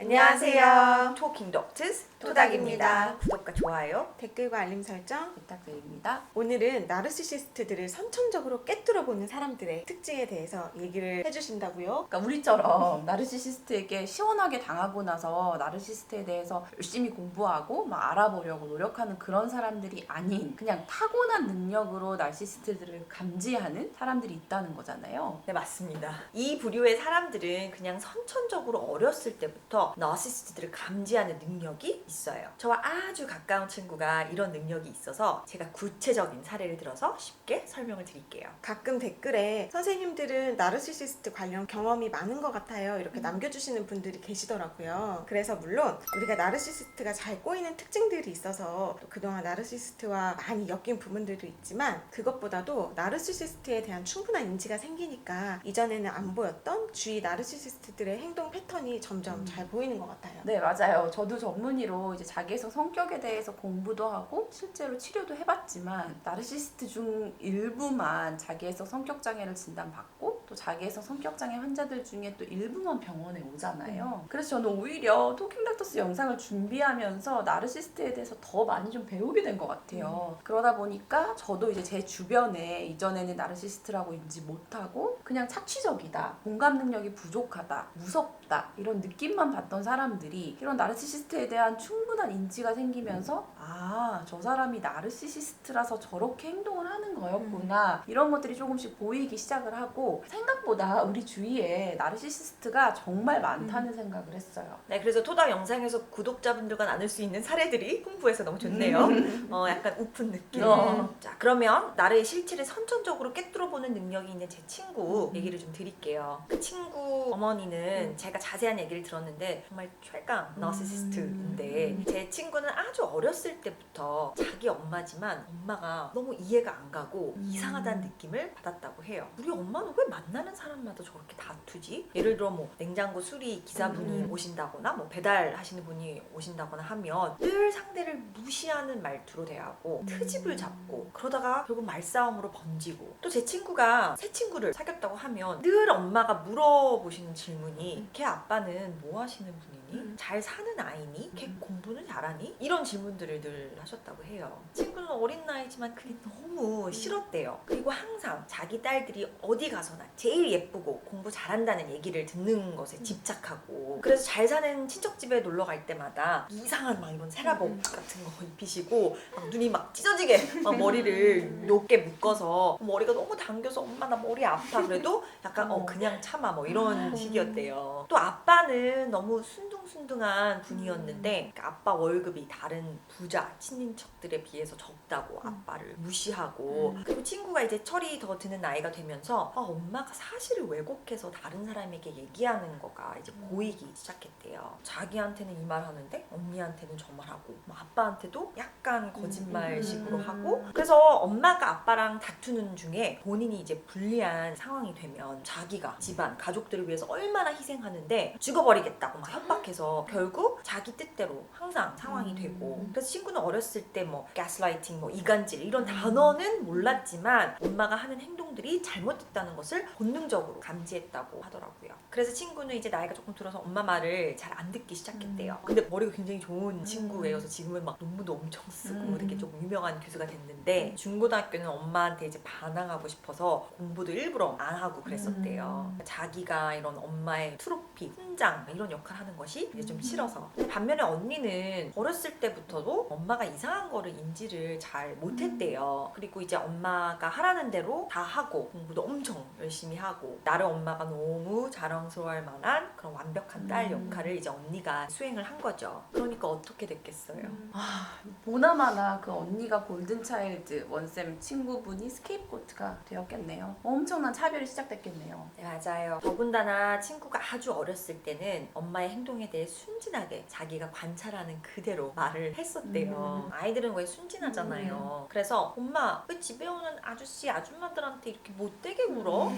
안녕하세요. 토킹 덕트스 토닥입니다. 구독과 좋아요 댓글과 알림 설정. 부탁드립니다. 오늘은 나르시시스트들을 선천적으로 꿰뚫어보는 사람들의 특징에 대해서 얘기를 해주신다고요? 그러니까 우리처럼 나르시시스트에게 시원하게 당하고 나서 나르시시스트에 대해서 열심히 공부하고 막 알아보려고 노력하는 그런 사람들이 아닌 그냥 타고난 능력으로 나르시시스트들을 감지하는 사람들이 있다는 거잖아요. 네, 맞습니다. 이 부류의 사람들은 그냥 선천적으로 어렸을 때부터 나르시시스트들을 감지하는 능력이 있어요. 저와 아주 가까운 친구가 이런 능력이 있어서 제가 구체적인 사례를 들어서 쉽게 설명을 드릴게요. 가끔 댓글에 선생님들은 나르시시스트 관련 경험이 많은 것 같아요 이렇게 남겨주시는 분들이 계시더라고요. 그래서 물론 우리가 나르시시스트가 잘 꼬이는 특징들이 있어서 또 그동안 나르시시스트와 많이 엮인 부분들도 있지만 그것보다도 나르시시스트에 대한 충분한 인지가 생기니까 이전에는 안 보였던 주위 나르시시스트들의 행동 패턴이 점점 잘 보이는 것 같아요. 네, 맞아요. 저도 전문의로 이제 자기애성 성격에 대해서 공부도 하고 실제로 치료도 해봤지만 나르시시스트 중 일부만 자기애성 성격 장애를 진단받고 또 자기애성 성격 장애 환자들 중에 또 일부만 병원에 오잖아요. 그래서 저는 오히려 토킹 닥터스 영상을 준비하면서 나르시시스트에 대해서 더 많이 좀 배우게 된 것 같아요. 그러다 보니까 저도 이제 제 주변에 이전에는 나르시시스트라고 인지 못하고 그냥 착취적이다, 공감 능력이 부족하다, 무섭다 이런 느낌만 받던 사람들이 이런 나르시시스트에 대한 충분한 인지가 생기면서 저 사람이 나르시시스트라서 저렇게 행동을 하는 거였구나 이런 것들이 조금씩 보이기 시작을 하고 생각보다 우리 주위에 나르시시스트가 정말 많다는 생각을 했어요. 네, 그래서 토닥 영상에서 구독자분들과 나눌 수 있는 사례들이 풍부해서 너무 좋네요. 약간 우픈 느낌. 자, 그러면 나의 실체를 선천적으로 꿰뚫어보는 능력이 있는 제 친구 얘기를 좀 드릴게요. 그 친구 어머니는 제가 자세한 얘기를 들었는데 정말 최강 나르시시스트인데 제 친구는 아주 어렸을 때부터 자기 엄마지만 엄마가 너무 이해가 안 가고 이상하다는 느낌을 받았다고 해요. 우리 엄마는 왜 만나는 사람마다 저렇게 다투지? 예를 들어 뭐 냉장고 수리 기사분이 오신다거나 뭐 배달하시는 분이 오신다거나 하면 늘 상대를 무시하는 말투로 대하고 트집을 잡고 그러다가 결국 말싸움으로 번지고 또 제 친구가 새 친구를 사귀었다고 하면 늘 엄마가 물어보시는 질문이 걔 아빠는 뭐 하시는 분이니? 잘 사는 아이니? 걔 공부는 잘하니? 이런 질문들을 늘 하셨다고 해요. 친구는 어린 나이지만 그게 너무 싫었대요. 그리고 항상 자기 딸들이 어디 가서나 제일 예쁘고 공부 잘한다는 얘기를 듣는 것에 집착하고 그래서 잘 사는 친척 집에 놀러 갈 때마다 이상한 막 이런 세라복 같은 거 입히시고 막 눈이 막 찢어지게 막 머리를 높게 묶어서 머리가 너무 당겨서 엄마 나 머리 아파 그래도 약간 그냥 참아 뭐 이런 식이었대요. 또 아빠는 너무 순둥순둥한 분이었는데 아빠 월급이 다른 부자 친인척들에 비해서 적다고 아빠를 무시하고 그리고 친구가 이제 철이 더 드는 나이가 되면서 엄마가 사실을 왜곡해서 다른 사람에게 얘기하는 거가 이제 보이기 시작했대요. 자기한테는 이 말 하는데 언니한테는 저 말 하고 뭐 아빠한테도 약간 거짓말식으로 하고 그래서 엄마가 아빠랑 다투는 중에 본인이 이제 불리한 상황이 되면 자기가 집안 가족들을 위해서 얼마나 희생하는데 죽어버리겠다고 막 협박해서 결국 자기 뜻대로 항상 상황이 되고 그래서 친구는 어렸을 때 뭐 가스라이팅 뭐 이간질 이런 단어는 몰랐지만 엄마가 하는 행동들이 잘못됐다는 것을 본능적으로 감지했다고 하더라고요. 그래서 친구는 이제 나이가 조금 들어서 엄마 말을 잘 안 듣기 시작했대요. 근데 머리가 굉장히 좋은 친구예요. 그래서 지금은 막 논문도 엄청 쓰고 이렇게 좀 유명한 교수가 됐는데 중고등학교는 엄마한테 이제 반항하고 싶어서 공부도 일부러 안 하고 그랬었대요. 자기가 이런 엄마의 트로피, 훈장 이런 역할 하는 것이 이제 좀 싫어서. 근데 반면에 언니는 어렸을 때부터도 엄마가 이상한 거를 인지를 잘 못했대요. 그리고 이제 엄마가 하라는 대로 다 하고 공부도 엄청 열심히 하고 나를 엄마가 너무 자랑스러워할 만한 그런 완벽한 딸 역할을 이제 언니가 수행을 한 거죠. 그러니까 어떻게 됐겠어요? 보나마나 그 언니가 골든차일드 원쌤 친구분이 스케이프고트가 되었겠네요. 엄청난 차별이 시작됐겠네요. 네, 맞아요. 더군다나 친구가 아주 어렸을 때는 엄마의 행동에 대해 순진하게 친구한테 자기가 관찰하는 그대로 말을 했었대요. 아이들은 왜 순진하잖아요. 그래서 엄마 왜 집에 오는 아저씨 아줌마들한테 이렇게 못되게 굴어?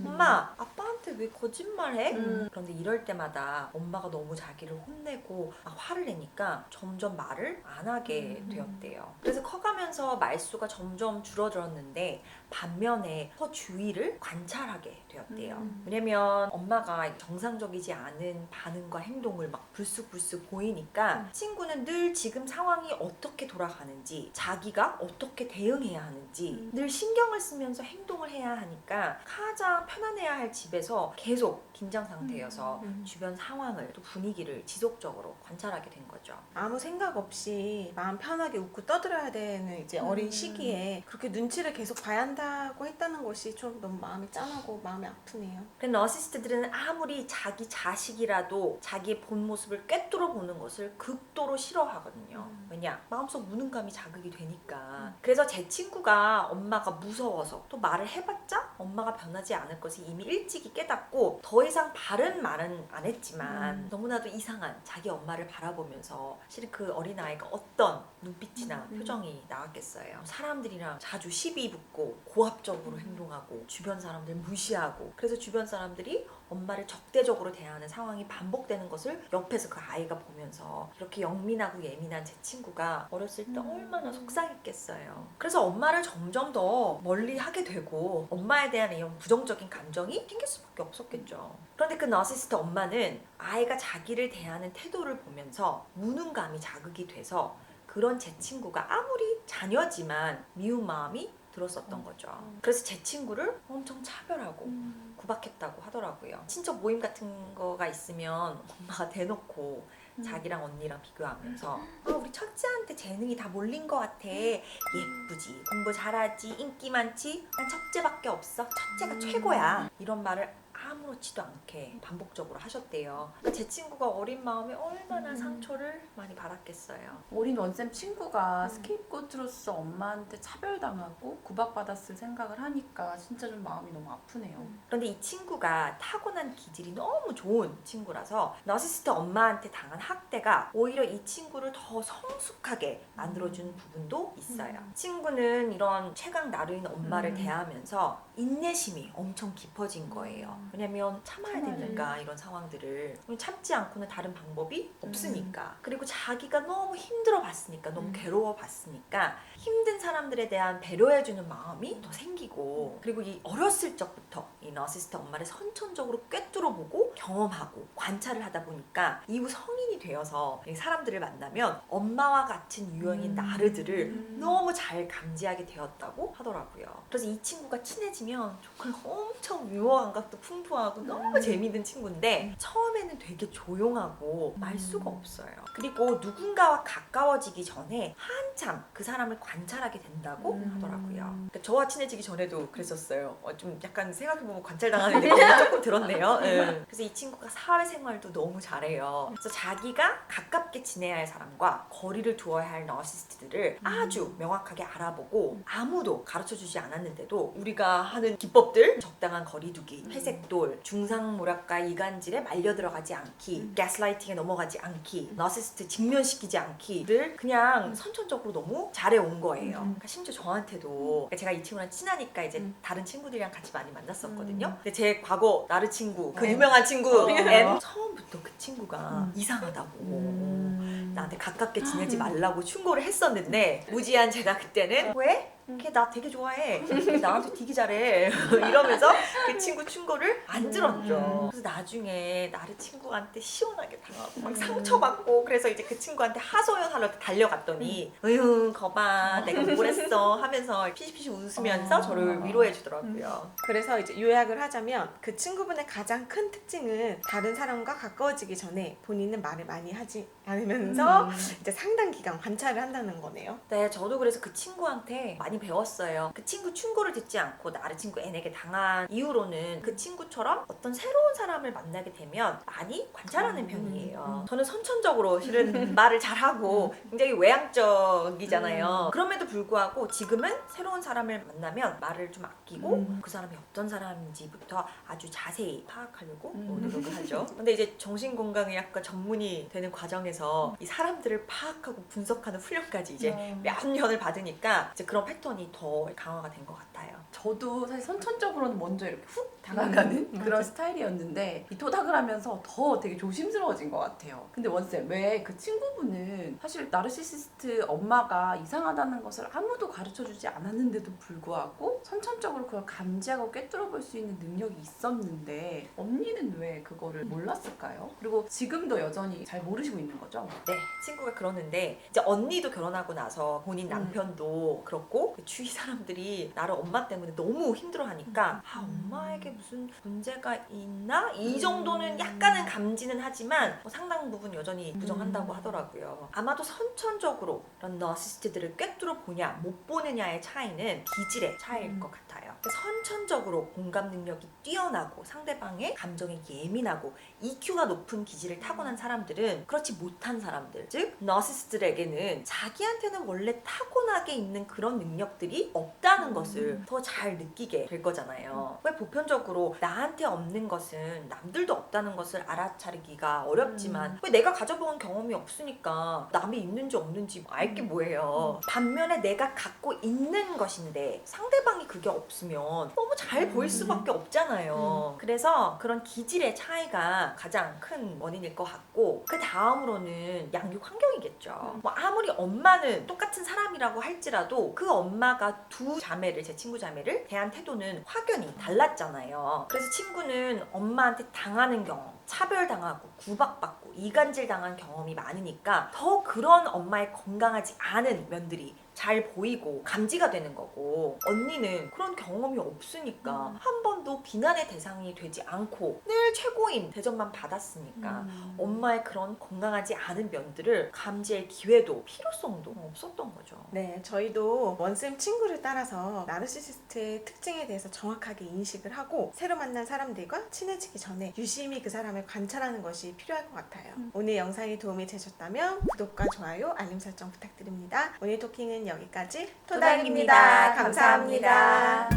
엄마 아빠한테 왜 거짓말해? 그런데 이럴 때마다 엄마가 너무 자기를 혼내고 화를 내니까 점점 말을 안 하게 되었대요. 그래서 커가면서 말수가 점점 줄어들었는데 반면에 더 주위를 관찰하게 되었대요. 왜냐면 엄마가 정상적이지 않은 반응과 행동을 막 불쑥불쑥 보이니까 친구는 늘 지금 상황이 어떻게 돌아가는지 자기가 어떻게 대응해야 하는지 늘 신경을 쓰면서 행동을 해야 하니까 가장 편안해야 할 집에서 계속 긴장 상태여서 주변 상황을 또 분위기를 지속적으로 관찰하게 된 거죠. 아무 생각 없이 마음 편하게 웃고 떠들어야 되는 이제 어린 시기에 그렇게 눈치를 계속 봐야 한다고 했다는 것이 좀 너무 마음이 짠하고 마음이 아프네요. 그래서 너시스트들은 아무리 자기 자식이라도 자기의 본 모습을 꿰뚫어 보는 것을 극도로 싫어하거든요. 왜냐? 마음속 무능감이 자극이 되니까. 그래서 제 친구가 엄마가 무서워서 또 말을 해봤자 엄마가 변하지 않을 것을 이미 일찍이 깨닫고 더 이상 바른 말은 안 했지만 너무나도 이상한 자기 엄마를 바라보면서 실은 그 어린아이가 어떤 눈빛이나 표정이 나왔겠어요. 사람들이랑 자주 시비 붙고 고압적으로 행동하고 주변 사람들 무시하고 그래서 주변 사람들이 엄마를 적대적으로 대하는 상황이 반복되는 것을 옆에서 그 아이가 보면서 이렇게 영민하고 예민한 제 친구가 어렸을 때 얼마나 속상했겠어요. 그래서 엄마를 점점 더 멀리 하게 되고 엄마에 대한 이런 부정적인 감정이 생길 수밖에 없었겠죠. 그런데 그 너시스트 엄마는 아이가 자기를 대하는 태도를 보면서 무능감이 자극이 돼서 그런 제 친구가 아무리 자녀지만 미운 마음이 들었었던 거죠. 그래서 제 친구를 엄청 차별하고 구박했다고 하더라고요. 친척 모임 같은 거가 있으면 엄마가 대놓고 자기랑 언니랑 비교하면서 우리 첫째한테 재능이 다 몰린 것 같아. 예쁘지, 공부 잘하지, 인기 많지, 난 첫째밖에 없어. 첫째가 최고야. 이런 말을 아무렇지도 않게 반복적으로 하셨대요. 그러니까 제 친구가 어린 마음에 얼마나 상처를 많이 받았겠어요. 어린 원쌤 친구가 스케이프고트로서 엄마한테 차별당하고 구박받았을 생각을 하니까 진짜 좀 마음이 너무 아프네요. 그런데 이 친구가 타고난 기질이 너무 좋은 친구라서 너시스트 엄마한테 당한 학대가 오히려 이 친구를 더 성숙하게 만들어주는 부분도 있어요. 친구는 이런 최강 나루인 엄마를 대하면서 인내심이 엄청 깊어진 거예요. 왜냐면 참아야 되니까 이런 상황들을 참지 않고는 다른 방법이 없으니까. 그리고 자기가 너무 힘들어 봤으니까 너무 괴로워 봤으니까 힘든 사람들에 대한 배려해주는 마음이 더 생기고 그리고 이 어렸을 적부터 이 너시스트 엄마를 선천적으로 꿰뚫어보고 경험하고 관찰을 하다 보니까 이후 성인이 되어서 사람들을 만나면 엄마와 같은 유형인 나르들을 너무 잘 감지하게 되었다고 하더라고요. 그래서 이 친구가 친해지면 정말 엄청 유머 감각도 풍부하고 너무 재미있는 친구인데 처음에는 되게 조용하고 말수가 없어요. 그리고 누군가와 가까워지기 전에 한참 그 사람을 관찰하게 된다고 하더라고요. 그러니까 저와 친해지기 전에도 그랬었어요. 좀 약간 생각해보면 관찰당하는 느낌이 조금 들었네요. 그래서 이 친구가 사회생활도 너무 잘해요. 그래서 자기가 가깝게 지내야 할 사람과 거리를 두어야 할 너시스트들을 아주 명확하게 알아보고 아무도 가르쳐주지 않았는데도 우리가 하는 기법들 적당한 거리두기, 회색돌, 중상모략과 이간질에 말려 들어가지 않기, 가스라이팅에 넘어가지 않기, 너시스트 직면시키지 않기를 그냥 선천적으로 너무 잘해온 거예요. 그러니까 심지어 저한테도 제가 이 친구랑 친하니까 이제 다른 친구들이랑 같이 많이 만났었거든요. 근데 제 과거 나르 친구, 그 유명한 친구 M 처음부터 그 친구가 이상하다고 나한테 가깝게 지내지 말라고 충고를 했었는데 무지한 제가 그때는 왜? 걔 나 되게 좋아해. 걔 나한테 되게 잘해. 이러면서 그 친구 충고를 안 들었죠. 그래서 나중에 나를 친구한테 시원하게 당하고 막 상처받고 그래서 이제 그 친구한테 하소연하러 달려갔더니 으휴 거봐 내가 그랬어 하면서 피시피시 웃으면서 저를 위로해 주더라고요. 그래서 이제 요약을 하자면 그 친구분의 가장 큰 특징은 다른 사람과 가까워지기 전에 본인은 말을 많이 하지 않으면서 이제 상당 기간 관찰을 한다는 거네요. 네, 저도 그래서 그 친구한테 많이 배웠어요. 그 친구 충고를 듣지 않고 나를 친구 N에게 당한 이후로는 그 친구처럼 친구처럼 어떤 새로운 사람을 만나게 되면 많이 관찰하는 편이에요. 저는 선천적으로 실은 말을 잘하고 굉장히 외향적이잖아요. 그럼에도 불구하고 지금은 새로운 사람을 만나면 말을 좀 아끼고 그 사람이 어떤 사람인지부터 아주 자세히 파악하려고 노력을 하죠. 근데 이제 정신건강의학과 전문의 되는 과정에서 이 사람들을 파악하고 분석하는 훈련까지 이제 몇 년을 받으니까 이제 그런 패턴이 더 강화가 된 것 같아요. 저도 사실 선천적으로는 먼저 이렇게 훅 다가가는 그런 맞아. 스타일이었는데 이 토닥을 하면서 더 되게 조심스러워진 것 같아요. 근데 원쌤, 왜 그 친구분은 사실 나르시시스트 엄마가 이상하다는 것을 아무도 가르쳐주지 않았는데도 불구하고 선천적으로 그걸 감지하고 꿰뚫어 볼 수 있는 능력이 있었는데 언니는 왜 그거를 몰랐을까요? 그리고 지금도 여전히 잘 모르시고 있는 거죠? 네, 친구가 그러는데 이제 언니도 결혼하고 나서 본인 남편도 그렇고 그 주위 사람들이 나를 엄마 때문에 너무 힘들어하니까 아, 엄마에게 무슨 문제가 있나? 이 정도는 약간은 감지는 하지만 뭐 상당 부분 여전히 부정한다고 하더라고요. 아마도 선천적으로 이런 너시스트들을 꿰뚫어 보냐 못 보느냐의 차이는 기질의 차이일 것 같아요. 선천적으로 공감 능력이 뛰어나고 상대방의 감정에 예민하고 EQ가 높은 기질을 타고난 사람들은 그렇지 못한 사람들, 즉 너시스트들에게는 자기한테는 원래 타고나게 있는 그런 능력들이 없다는 것을 더 잘 느끼게 될 거잖아요. 왜 보편적으로 나한테 없는 것은 남들도 없다는 것을 알아차리기가 어렵지만 왜 내가 가져본 경험이 없으니까 남이 있는지 없는지 알게 뭐예요. 반면에 내가 갖고 있는 것인데 상대방이 그게 없으면 너무 잘 보일 수밖에 없잖아요. 그래서 그런 기질의 차이가 가장 큰 원인일 것 같고 그 다음으로는 양육 환경이겠죠. 뭐 아무리 엄마는 똑같은 사람이라고 할지라도 그 엄마가 두 자매를, 제 친구 자매를 대한 태도는 확연히 달랐잖아요. 그래서 친구는 엄마한테 당하는 경험, 차별당하고 구박받고 이간질 당한 경험이 많으니까 더 그런 엄마의 건강하지 않은 면들이 잘 보이고 감지가 되는 거고, 언니는 그런 경험이 없으니까 한 번도 비난의 대상이 되지 않고 늘 최고인 대접만 받았으니까 엄마의 그런 건강하지 않은 면들을 감지할 기회도 필요성도 없었던 거죠. 네, 저희도 원쌤 친구를 따라서 나르시시스트의 특징에 대해서 정확하게 인식을 하고 새로 만난 사람들과 친해지기 전에 유심히 그 사람을 관찰하는 것이 필요할 것 같아요. 오늘 영상이 도움이 되셨다면 구독과 좋아요, 알림 설정 부탁드립니다. 오늘 토킹은 여기까지. 토닥입니다. 감사합니다.